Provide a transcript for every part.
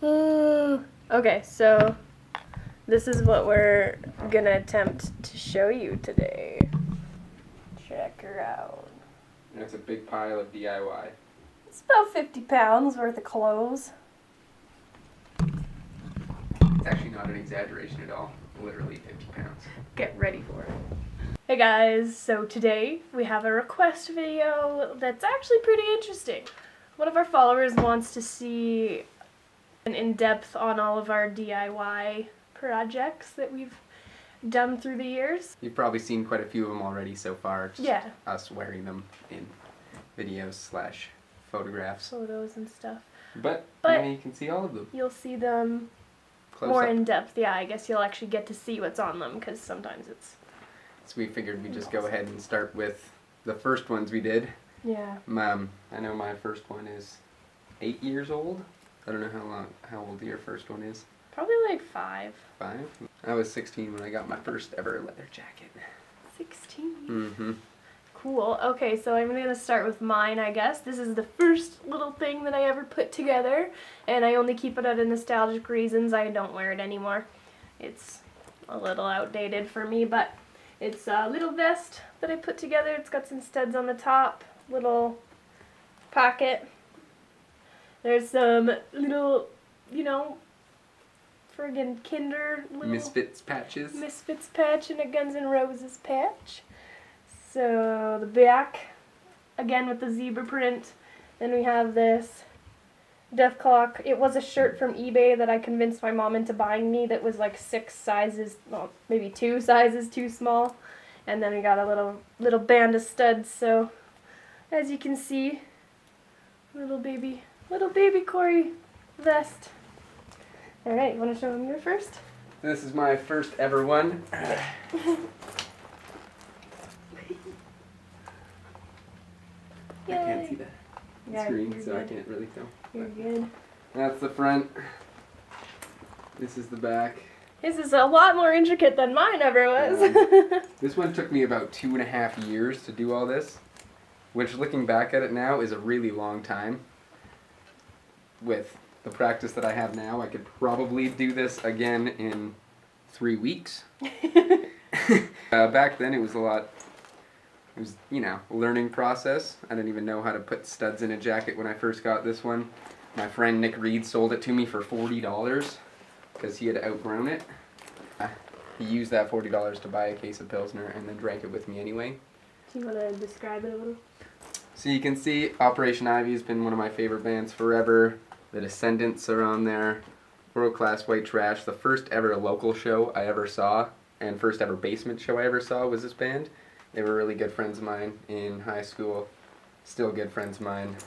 Okay, so this is what we're gonna attempt to show you today. Check her out. That's a big pile of DIY. It's about 50 pounds worth of clothes. It's actually not an exaggeration at all. Literally 50 pounds. Get ready for it. Hey guys, so today we have a request video that's actually pretty interesting. One of our followers wants to see an in-depth on all of our DIY projects that we've done through the years. You've probably seen quite a few of them already so far. Just yeah. Us wearing them in videos / photographs. Photos and stuff. But now you can see all of them. You'll see them Close more up. in depth. Yeah, I guess you'll actually get to see what's on them because sometimes it's... So we figured we'd just go ahead and start with the first ones we did. Yeah. I know my first one is 8 years old. I don't know how old your first one is. Probably like 5. 5? I was 16 when I got my first ever leather jacket. 16? Mm-hmm. Cool. Okay, so I'm going to start with mine, I guess. This is the first little thing that I ever put together, and I only keep it out of nostalgic reasons. I don't wear it anymore. It's a little outdated for me, but it's a little vest that I put together. It's got some studs on the top, little pocket. There's some little, friggin' Kinder little Misfits patches. Misfits patch and a Guns N' Roses patch. So the back, again with the zebra print. Then we have this Death Clock. It was a shirt from eBay that I convinced my mom into buying me that was like 6 sizes, well, maybe 2 sizes too small. And then we got a little band of studs. So as you can see, little baby Cory vest. All right, you want to show them your first? This is my first ever one. I can't see the screen, so I can't really tell. You're good. That's the front. This is the back. His is a lot more intricate than mine ever was. This one took me about 2.5 years to do all this, which looking back at it now is a really long time. With the practice that I have now, I could probably do this again in 3 weeks. Back then it was learning process. I didn't even know how to put studs in a jacket when I first got this one. My friend Nick Reed sold it to me for $40 because he had outgrown it. He used that $40 to buy a case of Pilsner and then drank it with me anyway. Do you want to describe it a little? So you can see Operation Ivy has been one of my favorite bands forever. The Descendants are on there. World Class White Trash. The first ever local show I ever saw and first ever basement show I ever saw was this band. They were really good friends of mine in high school. Still good friends of mine.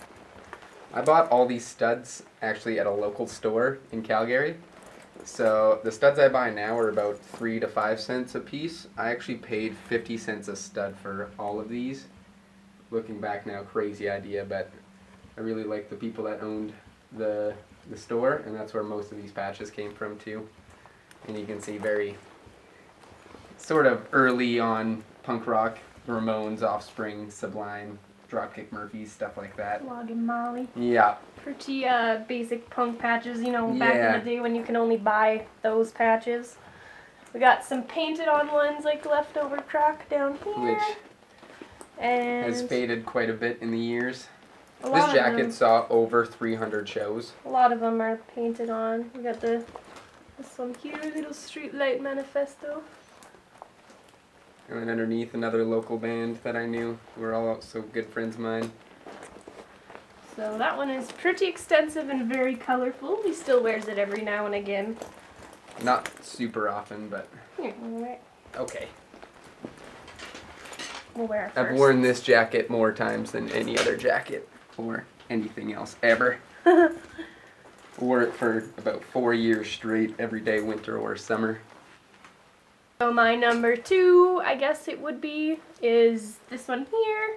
I bought all these studs actually at a local store in Calgary. So the studs I buy now are about 3 to 5 cents a piece. I actually paid 50 cents a stud for all of these. Looking back now, crazy idea, but I really like the people that owned the store, and that's where most of these patches came from too. And you can see very sort of early on punk rock, Ramones, Offspring, Sublime, Dropkick Murphys, stuff like that. Loggin' Molly. Yeah. Pretty basic punk patches, back in the day when you can only buy those patches. We got some painted on ones like Leftover Croc down here. Which and has faded quite a bit in the years. This jacket saw over 300 shows. A lot of them are painted on. We got this one here, little Streetlight Manifesto. And then underneath, another local band that I knew. We're all also good friends of mine. So that one is pretty extensive and very colorful. He still wears it every now and again. Not super often, but... Here, okay. We'll wear it first. I've worn this jacket more times than any other jacket or anything else ever. Wore it for about 4 years straight, every day, winter or summer. So my number 2, I guess it would be, is this one here.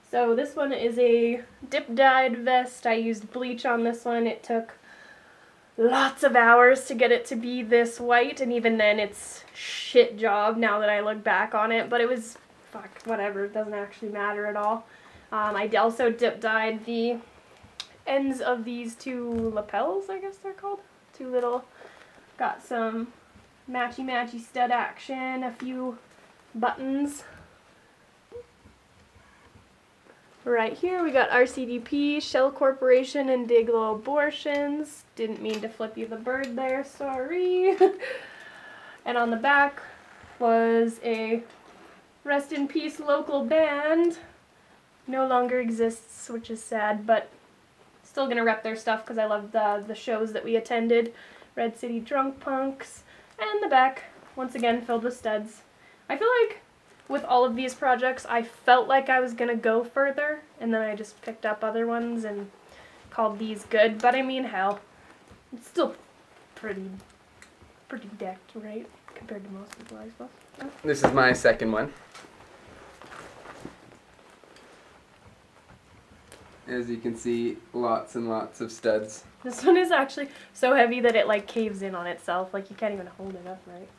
So this one is a dip-dyed vest. I used bleach on this one. It took lots of hours to get it to be this white, and even then it's shit job now that I look back on it, but it was, whatever, it doesn't actually matter at all. I also dip-dyed the ends of these two lapels, I guess they're called. Two little, got some matchy stud action, a few buttons. Right here we got RCDP, Shell Corporation, and Diglo Abortions. Didn't mean to flip you the bird there, sorry. And on the back was a rest in peace local band. No longer exists, which is sad, but still gonna rep their stuff because I love the shows that we attended. Red City Drunk Punks. And the back, once again, filled with studs. I feel like with all of these projects, I felt like I was gonna go further, and then I just picked up other ones and called these good. But I mean, hell, it's still pretty decked, right? Compared to most people, I suppose. Yeah. This is my second one. As you can see, lots and lots of studs. This one is actually so heavy that it like caves in on itself. Like you can't even hold it up, right?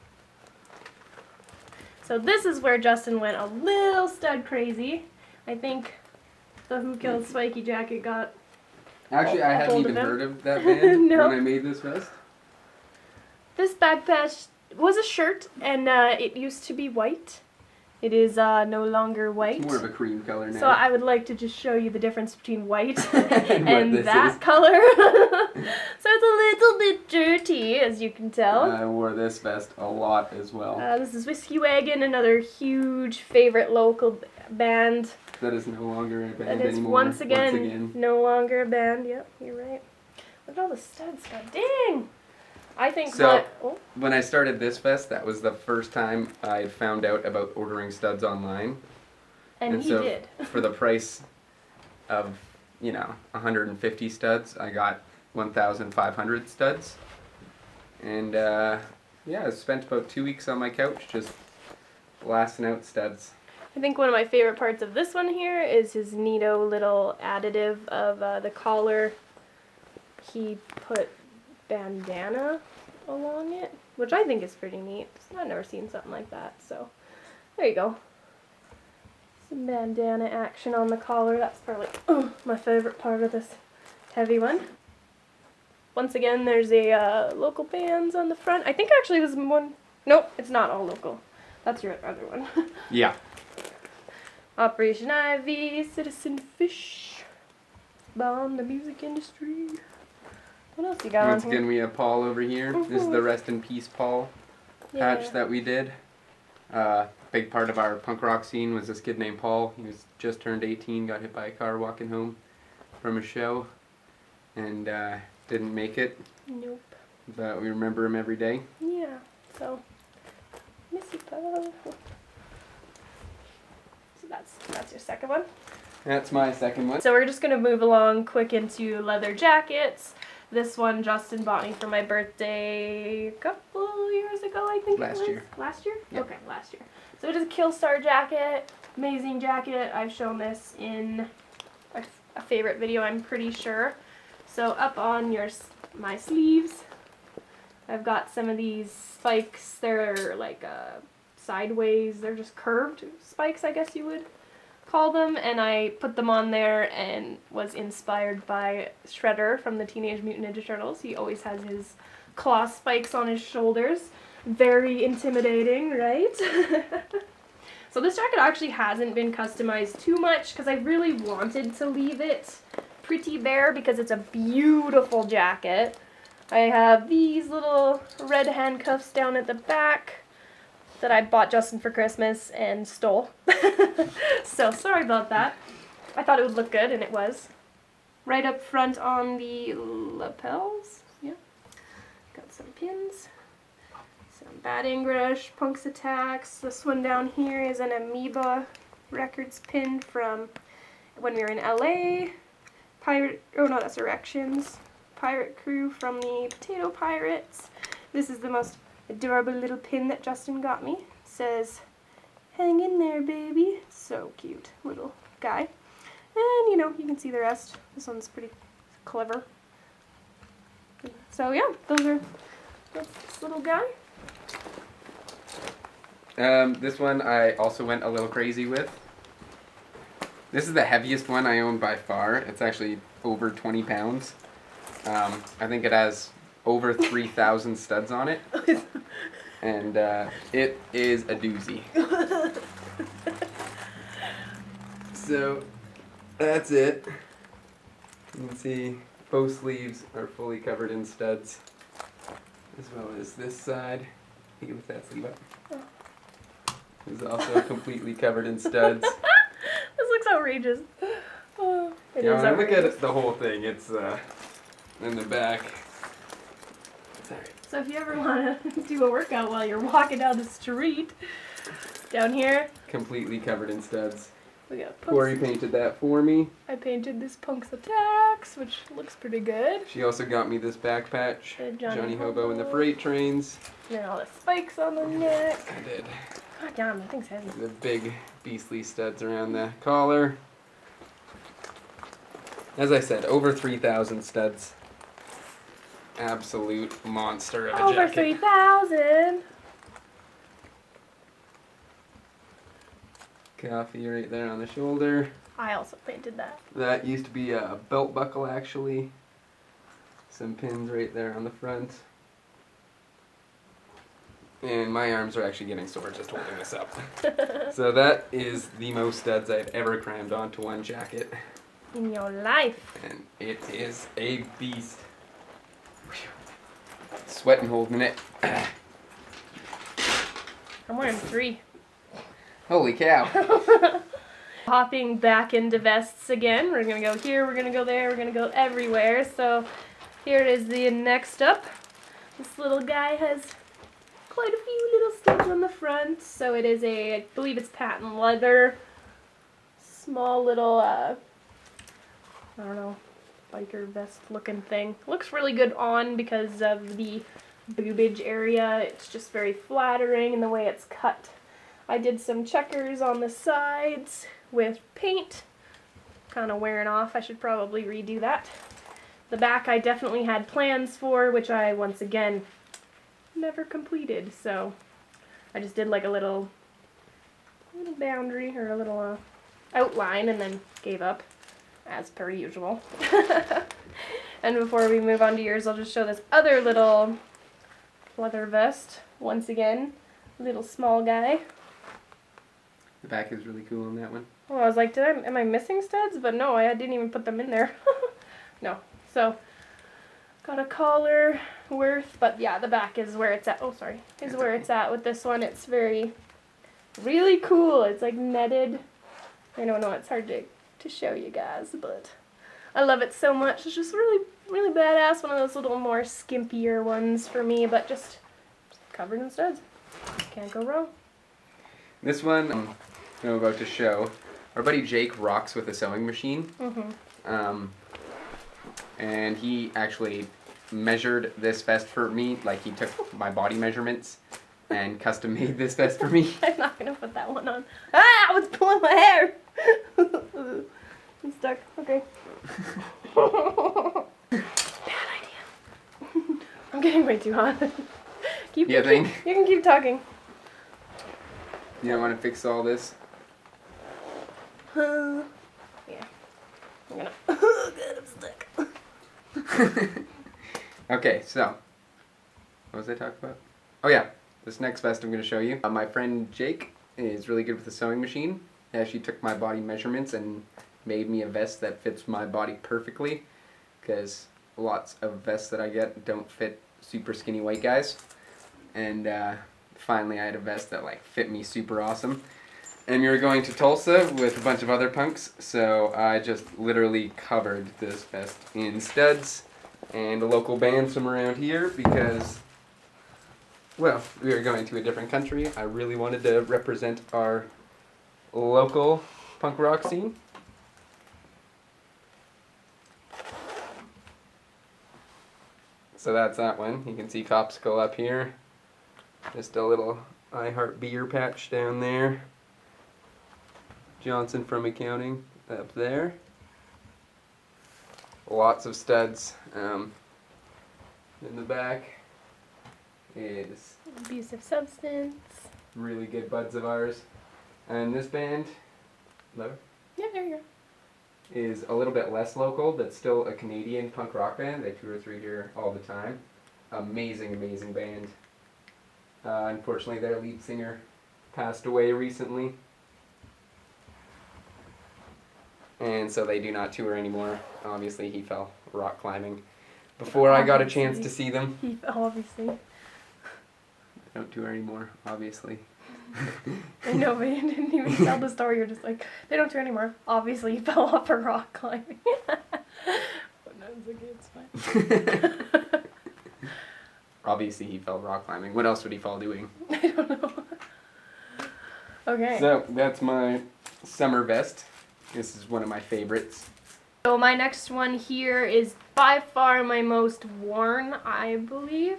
So this is where Justin went a little stud crazy. I think the Who Killed Spiky jacket got Actually, I hadn't even heard of that band No. when I made this vest. This backpack was a shirt, and it used to be white. It is no longer white. It's more of a cream color now. So I would like to just show you the difference between white And and what that this is. color. So it's a little bit dirty, as you can tell. I wore this vest a lot as well. This is Whiskey Wagon, another huge favorite local band. That is no longer a band That is anymore. once again no longer a band. Yep, you're right. Look at all the studs. God dang! I think So, oh, when I started this vest, that was the first time I found out about ordering studs online. and he so did. For the price of, 150 studs, I got 1,500 studs. And, I spent about 2 weeks on my couch just blasting out studs. I think one of my favorite parts of this one here is his neato little additive of the collar. He put bandana along it, which I think is pretty neat. I've never seen something like that, so there you go. Some bandana action on the collar. That's probably my favorite part of this heavy one. Once again, there's a local bands on the front. I think actually this one, nope, it's not all local. That's your other one. Yeah. Operation Ivy, Citizen Fish, bomb the music industry. What else you got Once on here? again, we have Paul over here. This is the Rest in Peace Paul patch that we did. Big part of our punk rock scene was this kid named Paul. He was just turned 18, got hit by a car walking home from a show, and didn't make it. Nope. But we remember him every day. Yeah, so, Missy Paul. So that's your second one. That's my second one. So we're just going to move along quick into leather jackets. This one Justin bought me for my birthday a couple years ago, I think Last it was. year. Last year? Yep. Okay, last year. So it is a Killstar jacket. Amazing jacket. I've shown this in a favorite video, I'm pretty sure. So up on my sleeves, I've got some of these spikes. They're like sideways. They're just curved spikes, I guess you would call them, and I put them on there and was inspired by Shredder from the Teenage Mutant Ninja Turtles. He always has his claw spikes on his shoulders. Very intimidating, right? So this jacket actually hasn't been customized too much because I really wanted to leave it pretty bare because it's a beautiful jacket. I have these little red handcuffs down at the back that I bought Justin for Christmas and stole. So sorry about that. I thought it would look good, and it was. Right up front on the lapels, yeah. Got some pins, some batting brush, Punk's Attacks. This one down here is an Amoeba Records pin from when we were in LA. That's Erections. Pirate Crew from the Potato Pirates. This is the most adorable little pin that Justin got me. It says, "Hang in there, baby." So cute little guy. And you can see the rest. This one's pretty clever. So yeah, that's this little guy. This one I also went a little crazy with. This is the heaviest one I own by far. It's actually over 20 pounds. I think it has over 3,000 studs on it. And it is a doozy. So that's it. You can see both sleeves are fully covered in studs, as well as this side. You can lift that sleeve up. Is also completely covered in studs. This looks outrageous. Oh, it is When I look outrageous. at the whole thing, it's in the back. Sorry. So if you ever want to do a workout while you're walking down the street, down here, Completely covered in studs. we got Corey Punks. painted that for me. I painted this Punk's Attacks, which looks pretty good. She also got me this back patch. The Johnny Hobo and the Freight Trains. And then all the spikes on the neck. I did. God damn, that thing's heavy. The big beastly studs around the collar. As I said, over 3,000 studs. Absolute monster of a Over jacket. 3,000. Coffee right there on the shoulder. I also painted that. That used to be a belt buckle actually. Some pins right there on the front. And my arms are actually getting sore just holding this up. So that is the most studs I've ever crammed onto one jacket. In your life. And it is a beast. Sweating holding it. I'm wearing 3. Holy cow. Hopping back into vests again. We're gonna go here, we're gonna go there, we're gonna go everywhere. So here it is, the next up. This little guy has quite a few little studs on the front. So it is a, I believe it's patent leather. Small little, I don't know, biker vest looking thing. Looks really good on because of the boobage area. It's just very flattering in the way it's cut. I did some checkers on the sides with paint. Kind of wearing off. I should probably redo that. The back I definitely had plans for, which I once again never completed. So I just did like a little boundary or a little outline and then gave up as per usual. And before we move on to yours, I'll just show this other little leather vest. Once again, little small guy. The back is really cool on that one. Oh, I was like, am I missing studs? But no, I didn't even put them in there. No. So, got a collar worth, but yeah, the back is where it's at. Oh, sorry. Is where it's at with this one. It's really cool. It's like netted. I don't know, it's hard to show you guys, but I love it so much. It's just really, really badass. One of those little more skimpier ones for me, but just covered in studs. Can't go wrong. This one I'm about to show. Our buddy Jake rocks with a sewing machine. And he actually measured this vest for me. Like, he took my body measurements and custom made this vest for me. I'm not gonna put that one on. Ah! I was pulling my hair! I'm stuck. Okay. Bad idea. I'm getting way too hot. You can keep talking. You don't want to fix all this? Yeah. I'm gonna. Oh, God, I'm stuck. Okay, so what was I talking about? Oh yeah, this next vest I'm going to show you. My friend Jake is really good with the sewing machine. He actually took my body measurements and made me a vest that fits my body perfectly, because lots of vests that I get don't fit super skinny white guys. And finally I had a vest that like fit me super awesome. And we were going to Tulsa with a bunch of other punks, so I just literally covered this vest in studs and a local band from around here because, well, we were going to a different country. I really wanted to represent our local punk rock scene. So that's that one. You can see Copsicle up here. Just a little I Heart Beer patch down there. Johnson from accounting up there. Lots of studs. In the back is Abusive substance. really good buds of ours. And this band, Lover? Yeah. there you go. is a little bit less local, but still a Canadian punk rock band. They tour through here all the time. Amazing, amazing band. Unfortunately, their lead singer passed away recently. And so they do not tour anymore. Obviously, he fell rock climbing before I got a chance to see them. He obviously. They don't tour anymore, obviously. I know, but you didn't even tell the story. You're just like, they don't tour anymore. Obviously, he fell off a rock climbing. But no, it's fine. Obviously, he fell rock climbing. What else would he fall doing? I don't know. Okay. So, that's my summer vest. This is one of my favorites. So my next one here is by far my most worn, I believe.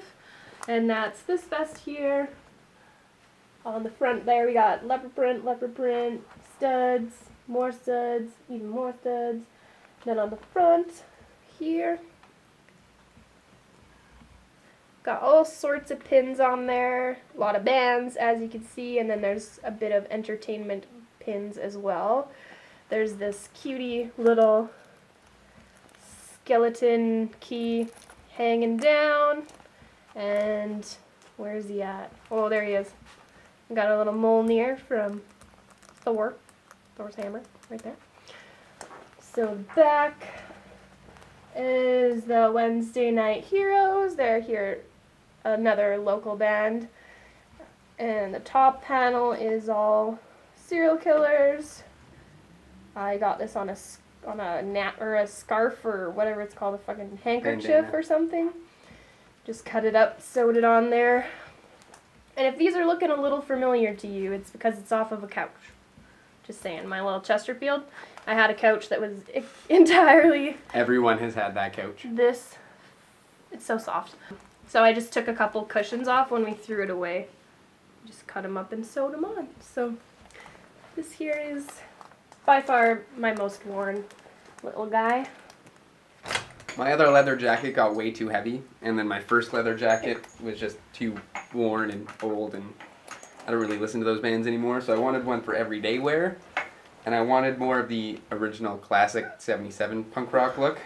And that's this vest here. On the front there we got leopard print, studs, more studs, even more studs. Then on the front here, got all sorts of pins on there. A lot of bands, as you can see, and then there's a bit of entertainment pins as well. There's this cutie little skeleton key hanging down, and where's he at? Oh, there he is. Got a little Mjolnir from Thor's hammer right there. So the back is the Wednesday Night Heroes. They're here, another local band, and the top panel is all serial killers. I got this on a scarf or whatever it's called, a fucking handkerchief Bandana. or something. Just cut it up, sewed it on there. And if these are looking a little familiar to you, it's because it's off of a couch. Just saying, my little Chesterfield. I had a couch that was entirely Everyone has had that couch. this. It's so soft. So I just took a couple cushions off when we threw it away. Just cut them up and sewed them on. So this here is by far my most worn little guy. My other leather jacket got way too heavy, and then my first leather jacket was just too worn and old, and I don't really listen to those bands anymore, so I wanted one for everyday wear, and I wanted more of the original classic 77 punk rock look.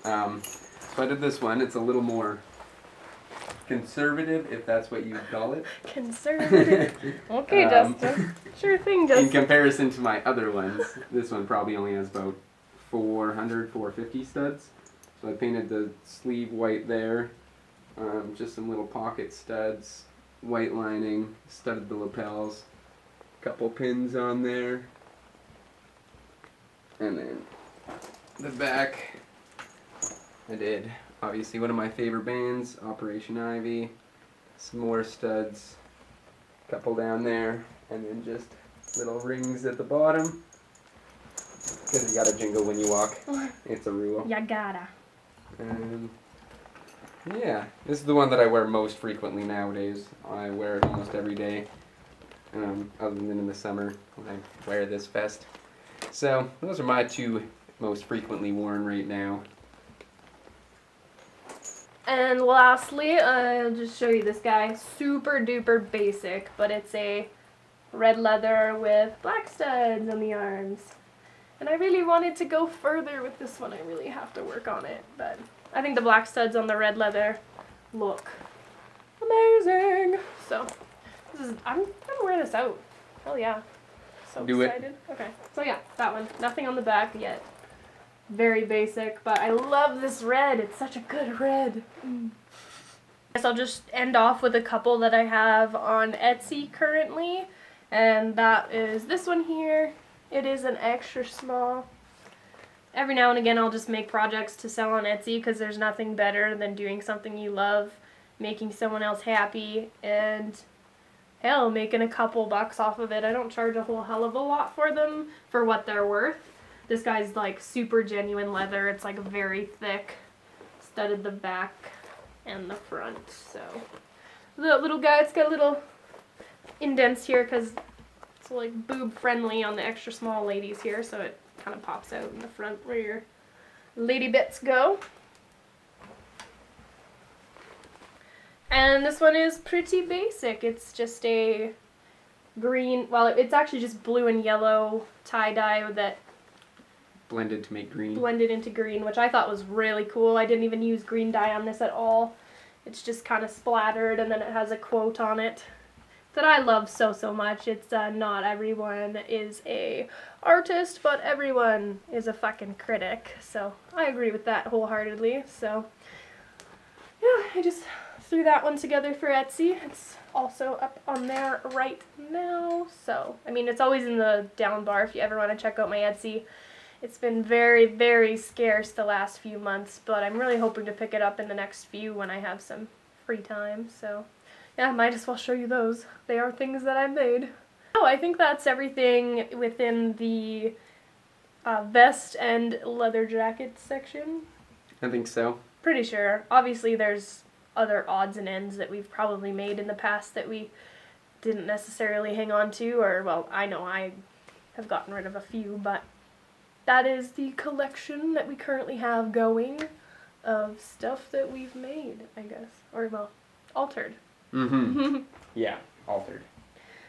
So I did this one. It's a little more conservative, if that's what you would call it. Conservative. Okay, Justin. Sure thing, Justin. In comparison to my other ones, this one probably only has about 450 studs. So I painted the sleeve white there, just some little pocket studs, white lining, studded the lapels, couple pins on there, and then the back I did obviously one of my favorite bands, Operation Ivy, some more studs, couple down there, and then just little rings at the bottom, because you gotta jingle when you walk. It's a rule. Ya gotta. Yeah, this is the one that I wear most frequently nowadays. I wear it almost every day, other than in the summer when I wear this vest. So those are my two most frequently worn right now. And lastly, I'll just show you this guy. Super duper basic, but it's a red leather with black studs on the arms. And I really wanted to go further with this one. I really have to work on it, but I think the black studs on the red leather look amazing. So I'm gonna wear this out. Hell yeah. So Do it. excited. Okay. So yeah, that one. Nothing on the back yet. Very basic, but I love this red. It's such a good red. Guess I'll just end off with a couple that I have on Etsy currently, and that is this one here. It is an extra small. Every now and again I'll just make projects to sell on Etsy because there's nothing better than doing something you love, making someone else happy, and hell, making a couple bucks off of it. I don't charge a whole hell of a lot for them for what they're worth. This guy's like super genuine leather. It's like very thick, studded the back and the front. So the little guy, it's got a little indents here because it's like boob friendly on the extra small ladies here, so it kind of pops out in the front where your lady bits go. And this one is pretty basic. It's just a green, well, it's actually just blue and yellow tie-dye that blended to make green. Blended into green, which I thought was really cool. I didn't even use green dye on this at all. It's just kind of splattered, and then it has a quote on it that I love so much. It's not everyone is a artist, but everyone is a fucking critic. So I agree with that wholeheartedly. So yeah, I just threw that one together for Etsy. It's also up on there right now. So I mean, it's always in the down bar if you ever want to check out my Etsy. It's been very scarce the last few months, but I'm really hoping to pick it up in the next few when I have some free time. So yeah, might as well show you those. They are things that I made. Oh, I think that's everything within the vest and leather jacket section. I think so. Pretty sure. Obviously there's other odds and ends that we've probably made in the past that we didn't necessarily hang on to, or well, I know I have gotten rid of a few, but that is the collection that we currently have going of stuff that we've made, I guess. Or, well, altered. Mm-hmm. Yeah, altered.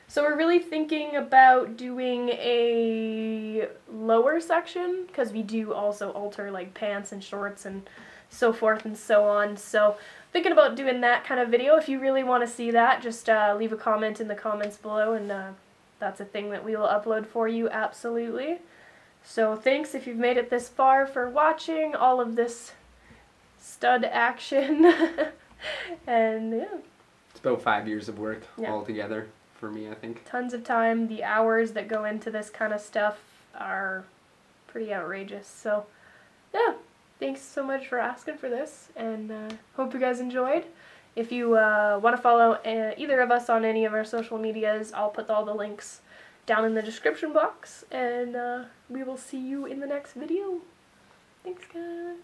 So we're really thinking about doing a lower section, because we do also alter, like, pants and shorts and so forth and so on. So thinking about doing that kind of video. If you really want to see that, just leave a comment in the comments below, and that's a thing that we will upload for you, absolutely. So thanks if you've made it this far for watching all of this stud action. And yeah. It's about 5 years of work Yeah. altogether for me, I think. Tons of time. The hours that go into this kind of stuff are pretty outrageous. So yeah, thanks so much for asking for this, and hope you guys enjoyed. If you want to follow either of us on any of our social medias, I'll put all the links down in the description box, and we will see you in the next video. Thanks, guys.